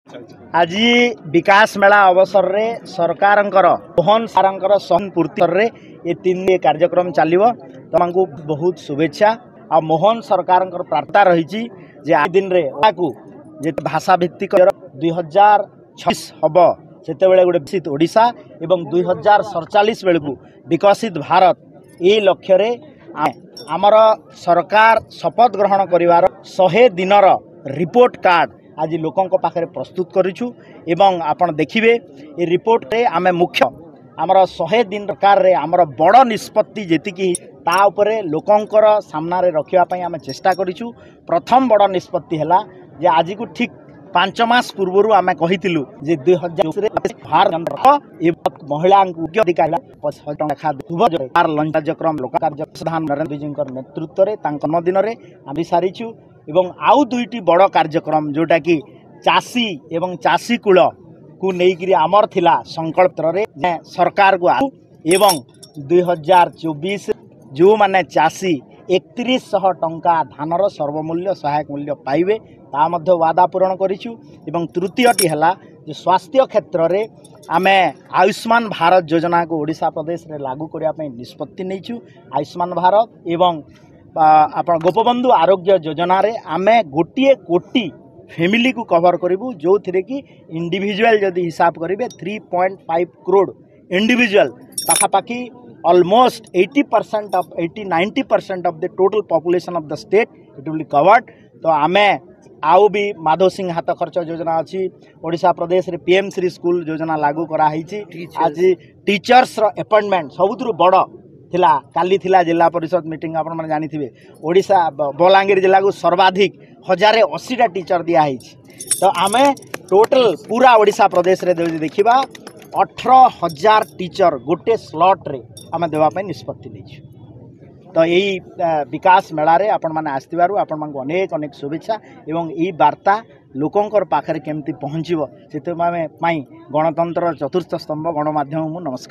आज विकास मेला अवसर रे सरकार मोहन सारंकर पूर्ति ये 3 दिन कार्यक्रम चलो तुमको बहुत शुभेच्छा। आ मोहन सरकार प्रार्थना रही आज दिन रे भाषा भित्तिक 2026 हम से गोटे विकसित ओडिशा एवं 2047 बेलू विकसित भारत ये लक्ष्य आमर सरकार शपथ ग्रहण करिवार 100 दिनर रिपोर्ट कार्ड आज लोकों पाखे प्रस्तुत करूँ एवं आपण देखिए ये रिपोर्ट रे आमे मुख्य आमर 100 दिन सरकार रे आमर बड़ निष्पत्ति जी ता उपरे लोकंकर सामना रे रखिया आमे चेष्टा करूँ। प्रथम बड़ निष्पत्ति है जे आज को ठीक 5 मास पूर्व आमे कहितिलु जे 2000 महिला लंच कार्यक्रम लोक प्रधान नरेंद्र जी नेतृत्व में जन्मदिन में आम सारीचु एवं आउ 2टी बड़ कार्यक्रम जोटा कि चाषी एवं चाषी कूल को लेकिन आमर थिला संकल्प रे सरकार को एवं 2024 जो माने चाषी 3100 टंका धानर सर्वमूल्य सहायक मूल्य पाइबे ता मध्य वादा पूरण करिछु। एवं तृतीयटी है जो स्वास्थ्य क्षेत्र रे आमे आयुष्मान भारत योजना को ओडिशा प्रदेश रे लागू करने निष्पत्ति नहींछु। आयुष्मान भारत एवं आप गोपबंधु आरोग्य योजना रे आमे गोटे कोटी फैमिली को कवर करूँ जो थी कि इंडिविजुअल जदि हिसाब करेंगे 3.5 crore individual पाखापाखि almost 80% of 90% of the total population of the state it will be covered। तो आमे आउ भी माधव सिंह हाथ खर्च योजना अच्छी ओडिशा प्रदेश रे पीएम श्री स्कूल योजना लागू कराई। आज टीचर्स अपॉइंटमेंट सबुठ बड़ थिला काली थिला जिला परिषद मीटिंग आपण माने जानी थिबे ओडिशा बलांगीर जिला को सर्वाधिक 1080 टीचर दिया है। तो आमे टोटल पूरा ओडिशा प्रदेश रे देखिबा 18,000 टीचर गोटे स्लॉट रे आमे देवाई निष्पत्ति नहीं। तो यही विकास मेला रे आपण माने आस्तिबारु आपण मानक अनेक अनेक शुभेच्छा एवं यही वार्ता लोकंकर पाखरे केमती पहुँचो से गणतंत्र चतुर्थ स्तंभ गणमाध्यम नमस्कार।